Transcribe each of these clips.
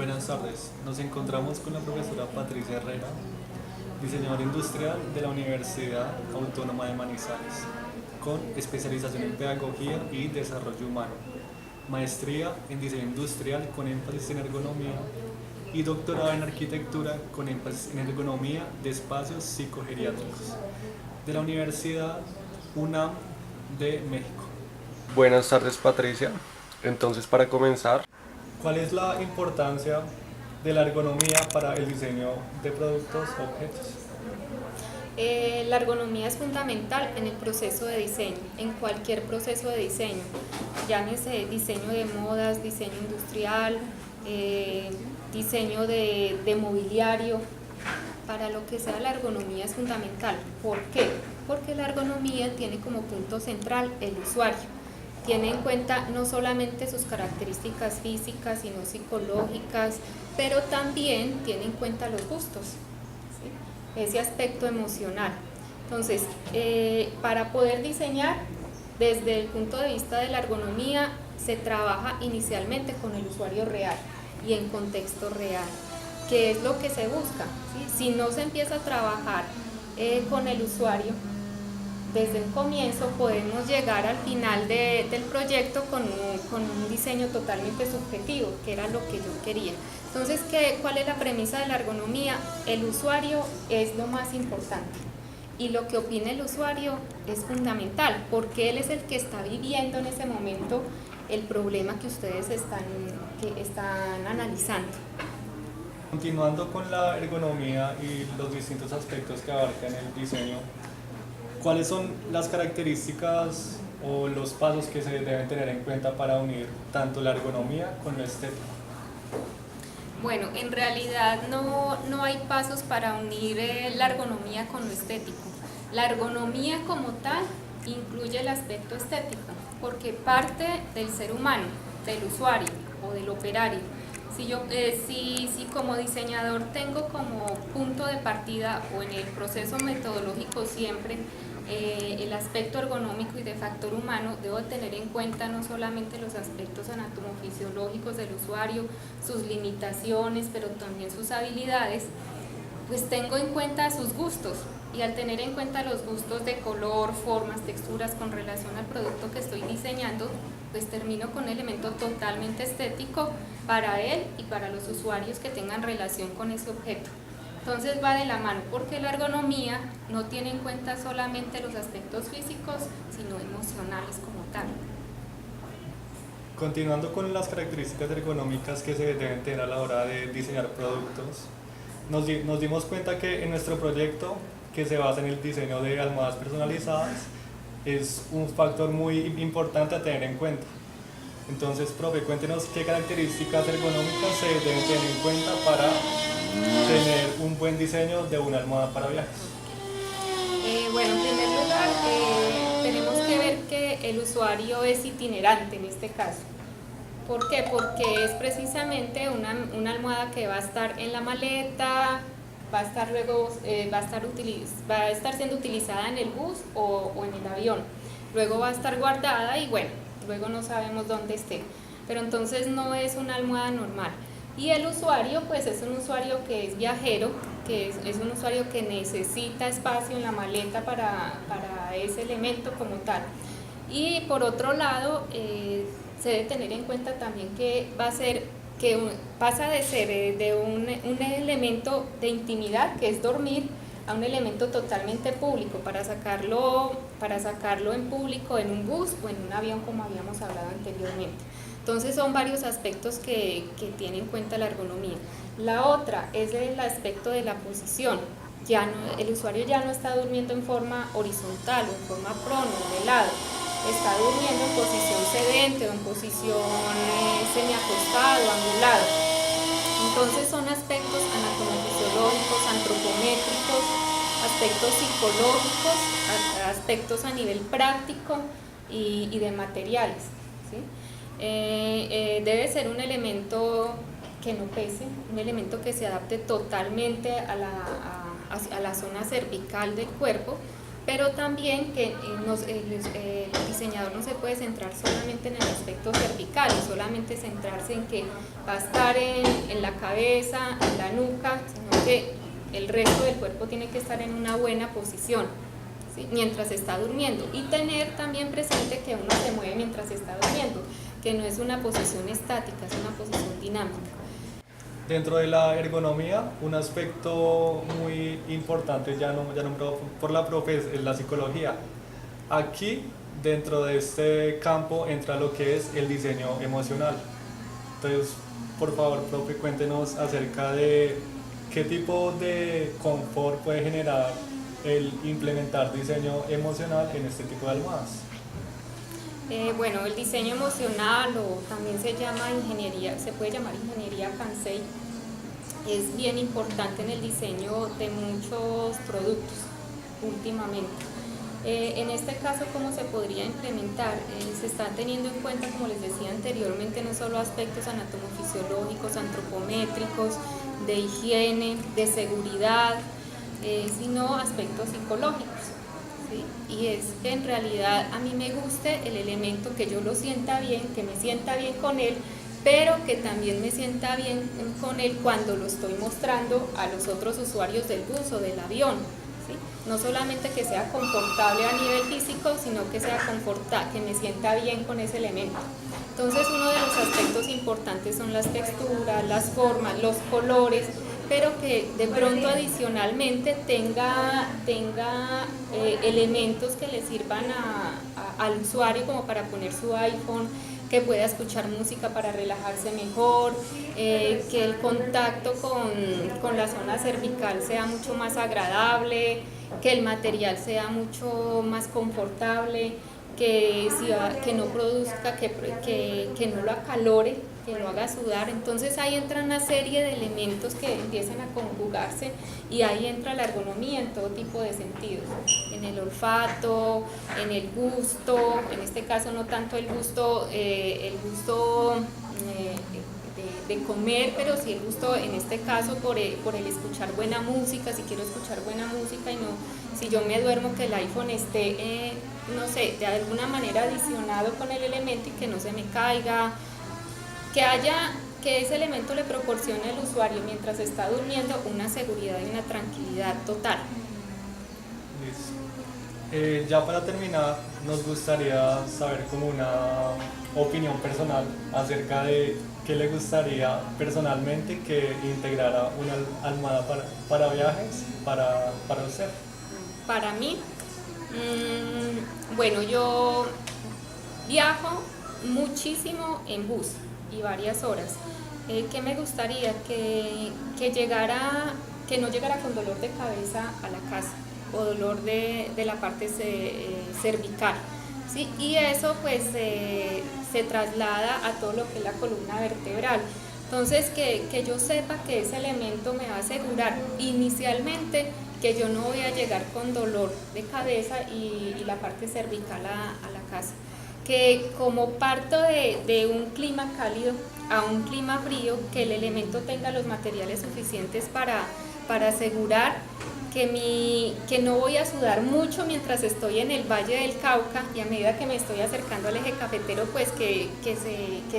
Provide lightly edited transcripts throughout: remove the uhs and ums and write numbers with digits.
Buenas tardes, nos encontramos con la profesora Patricia Herrera, diseñadora industrial de la Universidad Autónoma de Manizales, con especialización en Pedagogía y Desarrollo Humano, maestría en Diseño Industrial con énfasis en ergonomía y doctorado en Arquitectura con énfasis en ergonomía de espacios psicogeriátricos, de la Universidad UNAM de México. Buenas tardes, Patricia. Entonces, para comenzar, ¿Cuál es la importancia de la ergonomía para el diseño de productos o objetos? La ergonomía es fundamental en el proceso de diseño, en cualquier proceso de diseño, llámese diseño de modas, diseño industrial, diseño de mobiliario. Para lo que sea, la ergonomía es fundamental. ¿Por qué? Porque la ergonomía tiene como punto central el usuario. Tiene en cuenta no solamente sus características físicas, sino psicológicas, pero también tiene en cuenta los gustos, ¿sí? Ese aspecto emocional. Entonces, para poder diseñar, desde el punto de vista de la ergonomía, se trabaja inicialmente con el usuario real y en contexto real. ¿Qué es lo que se busca? ¿Sí? Si no se empieza a trabajar con el usuario, desde el comienzo podemos llegar al final del proyecto con un diseño totalmente subjetivo, que era lo que yo quería. Entonces, ¿cuál es la premisa de la ergonomía? El usuario es lo más importante y lo que opine el usuario es fundamental, porque él es el que está viviendo en ese momento el problema que ustedes están analizando. Continuando con la ergonomía y los distintos aspectos que abarcan el diseño, ¿cuáles son las características o los pasos que se deben tener en cuenta para unir tanto la ergonomía con lo estético? Bueno, en realidad no hay pasos para unir la ergonomía con lo estético. La ergonomía como tal incluye el aspecto estético, porque parte del ser humano, del usuario o del operario. Si como diseñador tengo como punto de partida o en el proceso metodológico siempre el aspecto ergonómico y de factor humano, debo tener en cuenta no solamente los aspectos anatomofisiológicos del usuario, sus limitaciones, pero también sus habilidades, pues tengo en cuenta sus gustos, y al tener en cuenta los gustos de color, formas, texturas con relación al producto que estoy diseñando, pues termino con un elemento totalmente estético para él y para los usuarios que tengan relación con ese objeto. Entonces va de la mano, porque la ergonomía no tiene en cuenta solamente los aspectos físicos, sino emocionales como tal. Continuando con las características ergonómicas que se deben tener a la hora de diseñar productos, nos dimos cuenta que en nuestro proyecto, que se basa en el diseño de almohadas personalizadas, es un factor muy importante a tener en cuenta. Entonces, profe, cuéntenos qué características ergonómicas se deben tener en cuenta para tener un buen diseño de una almohada para viajes. Bueno, en primer lugar, tenemos que ver que el usuario es itinerante en este caso. ¿Por qué? Porque es precisamente una almohada que va a estar en la maleta, va a estar siendo utilizada en el bus o en el avión. Luego va a estar guardada y bueno, luego no sabemos dónde esté. Pero entonces no es una almohada normal. Y el usuario, pues es un usuario que es viajero, que es un usuario que necesita espacio en la maleta para ese elemento como tal. Y por otro lado, se debe tener en cuenta también que pasa de ser de un elemento de intimidad, que es dormir, a un elemento totalmente público, para sacarlo en público en un bus o en un avión, como habíamos hablado anteriormente. Entonces son varios aspectos que tiene en cuenta la ergonomía. La otra es el aspecto de la posición. El usuario ya no está durmiendo en forma horizontal o en forma prono o de lado, está durmiendo en posición sedente o en posición semiacostado, angulado. Entonces son aspectos anatomofisiológicos, antropométricos, aspectos psicológicos, aspectos a nivel práctico y de materiales, ¿sí? Debe ser un elemento que no pese, un elemento que se adapte totalmente a la zona cervical del cuerpo, pero también que el diseñador no se puede centrar solamente en el aspecto cervical y solamente centrarse en que va a estar en la la cabeza, en la nuca, sino que el resto del cuerpo tiene que estar en una buena posición, ¿sí? Mientras está durmiendo, y tener también presente que uno se mueve mientras está durmiendo, que no es una posición estática, es una posición dinámica. Dentro de la ergonomía, un aspecto muy importante ya nombrado por la profe es la psicología. Aquí, dentro de este campo, entra lo que es el diseño emocional. Entonces, por favor, profe, cuéntenos acerca de qué tipo de confort puede generar el implementar diseño emocional en este tipo de almohadas. Bueno, el diseño emocional, o también se llama ingeniería, se puede llamar ingeniería Kansei, es bien importante en el diseño de muchos productos últimamente. En este caso, ¿cómo se podría implementar? Se están teniendo en cuenta, como les decía anteriormente, no solo aspectos anatomofisiológicos, antropométricos, de higiene, de seguridad, sino aspectos psicológicos, ¿sí? Y es que en realidad a mí me guste el elemento, que yo lo sienta bien, que me sienta bien con él, pero que también me sienta bien con él cuando lo estoy mostrando a los otros usuarios del bus o del avión, ¿sí? No solamente que sea confortable a nivel físico, sino que sea que me sienta bien con ese elemento. Entonces, uno de los aspectos importantes son las texturas, las formas, los colores, pero que de pronto adicionalmente tenga elementos que le sirvan al usuario, como para poner su iPhone, que pueda escuchar música para relajarse mejor, que el contacto con la zona cervical sea mucho más agradable, que el material sea mucho más confortable, que no produzca, que no lo acalore, que lo haga sudar. Entonces ahí entra una serie de elementos que empiezan a conjugarse, y ahí entra la ergonomía en todo tipo de sentidos, en el olfato, en el gusto, en este caso no tanto el gusto de comer, pero sí el gusto en este caso por el escuchar buena música. Si quiero escuchar buena música y no, si yo me duermo, que el iPhone esté, no sé, de alguna manera adicionado con el elemento y que no se me caiga, que ese elemento le proporcione al usuario mientras está durmiendo una seguridad y una tranquilidad total. Listo. Ya para terminar, nos gustaría saber como una opinión personal acerca de qué le gustaría personalmente que integrara una almohada para viajes para usted. Para mí, bueno, yo viajo muchísimo en bus y varias horas. ¿Qué me gustaría? Que no llegara con dolor de cabeza a la casa, o dolor de la parte cervical, ¿sí? Y eso pues se traslada a todo lo que es la columna vertebral. Entonces, que yo sepa que ese elemento me va a asegurar inicialmente que yo no voy a llegar con dolor de cabeza y la parte cervical a la casa. Que como parto de un clima cálido a un clima frío, que el elemento tenga los materiales suficientes para asegurar que no voy a sudar mucho mientras estoy en el Valle del Cauca, y a medida que me estoy acercando al eje cafetero, pues que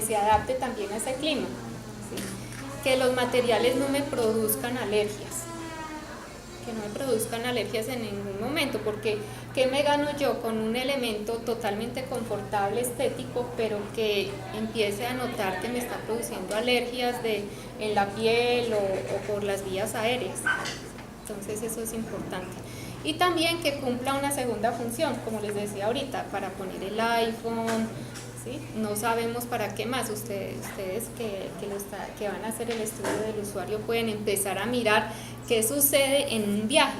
se adapte también a ese clima, ¿sí? Que los materiales no me produzcan alergias, en ningún momento, porque ¿qué me gano yo con un elemento totalmente confortable, estético, pero que empiece a notar que me está produciendo alergias en la piel o por las vías aéreas? Entonces eso es importante. Y también que cumpla una segunda función, como les decía ahorita, para poner el iPhone, ¿sí? No sabemos para qué más. Ustedes que van a hacer el estudio del usuario pueden empezar a mirar qué sucede en un viaje,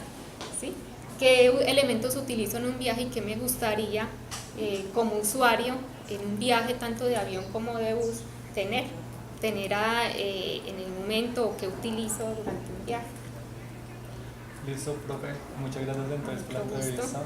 ¿sí? Qué elementos utilizo en un viaje y qué me gustaría como usuario en un viaje tanto de avión como de bus tener en el momento que utilizo durante un viaje. Listo, profe. Muchas gracias entonces por la entrevista.